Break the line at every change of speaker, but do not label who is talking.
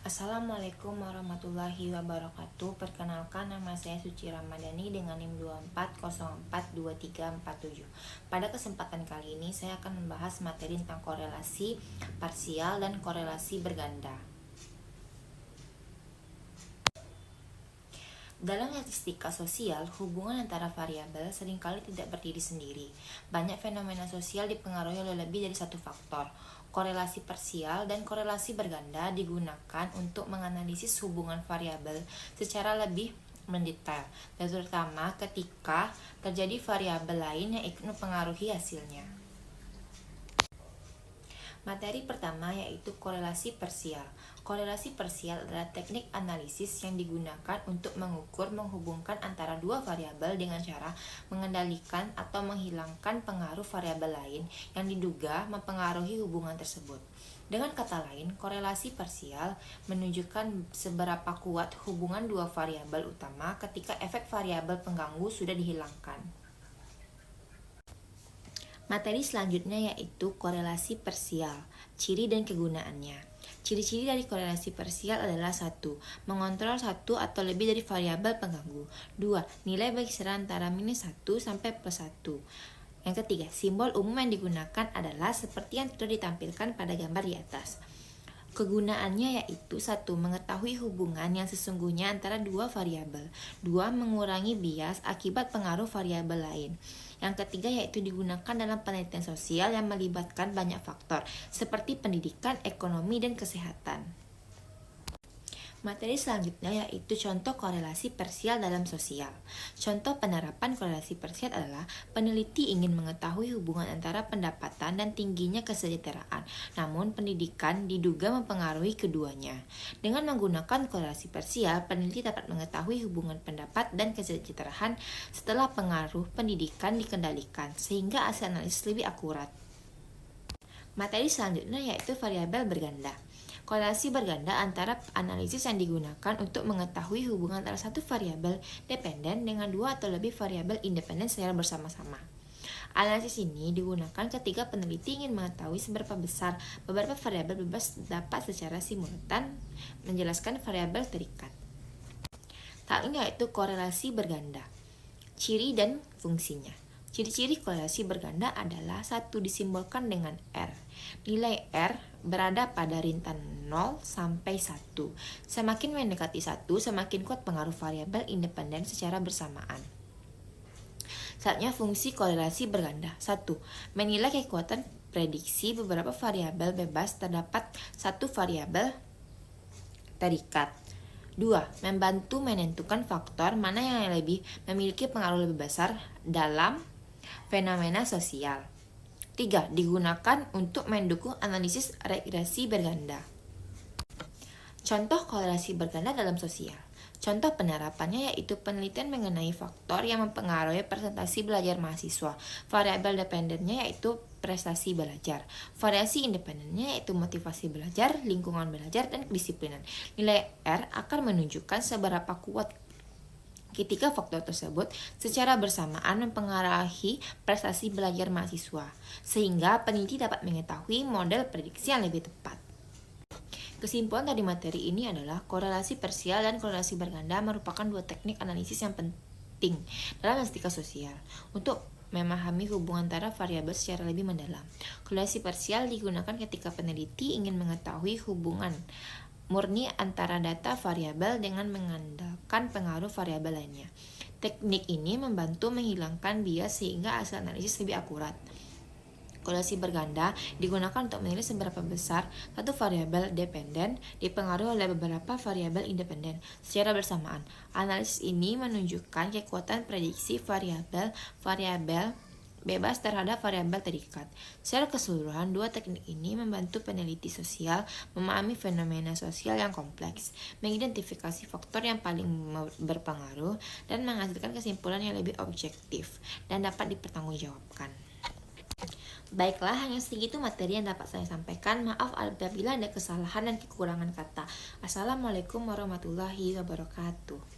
Assalamualaikum warahmatullahi wabarakatuh. Perkenalkan, nama saya Suci Ramadhani dengan NIM 24042347. Pada kesempatan kali ini saya akan membahas materi tentang korelasi parsial dan korelasi berganda. Dalam statistika sosial, hubungan antara variabel seringkali tidak berdiri sendiri. Banyak fenomena sosial dipengaruhi oleh lebih dari satu faktor. Korelasi parsial dan korelasi berganda digunakan untuk menganalisis hubungan variabel secara lebih mendetail, terutama ketika terjadi variabel lain yang ikut mempengaruhi hasilnya. Materi pertama yaitu korelasi parsial. Korelasi parsial adalah teknik analisis yang digunakan untuk menghubungkan antara dua variabel dengan cara mengendalikan atau menghilangkan pengaruh variabel lain yang diduga mempengaruhi hubungan tersebut. Dengan kata lain, korelasi parsial menunjukkan seberapa kuat hubungan dua variabel utama ketika efek variabel pengganggu sudah dihilangkan. Materi selanjutnya yaitu korelasi parsial, ciri dan kegunaannya. Ciri-ciri dari korelasi parsial adalah 1. Mengontrol satu atau lebih dari variabel pengganggu. 2. Nilai berkisar antara minus 1 sampai plus 1. Yang ketiga, simbol umum yang digunakan adalah seperti yang sudah ditampilkan pada gambar di atas. Kegunaannya yaitu 1. Mengetahui hubungan yang sesungguhnya antara dua variabel. 2. Mengurangi bias akibat pengaruh variabel lain. Yang ketiga yaitu digunakan dalam penelitian sosial yang melibatkan banyak faktor, seperti pendidikan, ekonomi, dan kesehatan. Materi selanjutnya yaitu contoh korelasi parsial dalam sosial. Contoh penerapan korelasi parsial adalah peneliti ingin mengetahui hubungan antara pendapatan dan tingginya kesejahteraan, namun pendidikan diduga mempengaruhi keduanya. Dengan menggunakan korelasi parsial, peneliti dapat mengetahui hubungan pendapat dan kesejahteraan setelah pengaruh pendidikan dikendalikan, sehingga hasil analisis lebih akurat. Materi selanjutnya yaitu variabel berganda. Korelasi berganda antara analisis yang digunakan untuk mengetahui hubungan antara satu variabel dependen dengan dua atau lebih variabel independen secara bersama-sama. Analisis ini digunakan ketika peneliti ingin mengetahui seberapa besar beberapa variabel bebas dapat secara simultan menjelaskan variabel terikat. Hal ini yaitu korelasi berganda. Ciri dan fungsinya. Ciri-ciri korelasi berganda adalah 1. Disimbolkan dengan R. Nilai R berada pada rintan 0 sampai 1. Semakin mendekati 1, semakin kuat pengaruh variabel independen secara bersamaan. Selanjutnya fungsi korelasi berganda. 1. Menilai kekuatan prediksi beberapa variabel bebas terdapat satu variabel terikat. 2. Membantu menentukan faktor mana yang lebih memiliki pengaruh lebih besar dalam fenomena sosial. 3. Digunakan untuk mendukung analisis regresi berganda. Contoh korelasi berganda dalam sosial. Contoh penerapannya yaitu penelitian mengenai faktor yang mempengaruhi presentasi belajar mahasiswa. Variabel dependennya yaitu prestasi belajar. Variasi independennya yaitu motivasi belajar, lingkungan belajar, dan kedisiplinan. Nilai R akan menunjukkan seberapa kuat ketika faktor tersebut secara bersamaan mempengaruhi prestasi belajar mahasiswa, sehingga peneliti dapat mengetahui model prediksi yang lebih tepat. Kesimpulan dari materi ini adalah korelasi parsial dan korelasi berganda merupakan dua teknik analisis yang penting dalam statistika sosial untuk memahami hubungan antara variabel secara lebih mendalam. Korelasi parsial digunakan ketika peneliti ingin mengetahui hubungan murni antara data variabel dengan mengandalkan pengaruh variabel lainnya. Teknik ini membantu menghilangkan bias sehingga hasil analisis lebih akurat. Korelasi berganda digunakan untuk menilai seberapa besar satu variabel dependen dipengaruhi oleh beberapa variabel independen secara bersamaan. Analisis ini menunjukkan kekuatan prediksi variabel bebas terhadap variabel terikat. Secara keseluruhan, dua teknik ini membantu peneliti sosial memahami fenomena sosial yang kompleks, mengidentifikasi faktor yang paling berpengaruh, dan menghasilkan kesimpulan yang lebih objektif dan dapat dipertanggungjawabkan. Baiklah, hanya segitu materi yang dapat saya sampaikan. Maaf apabila ada kesalahan dan kekurangan kata. Assalamualaikum warahmatullahi wabarakatuh.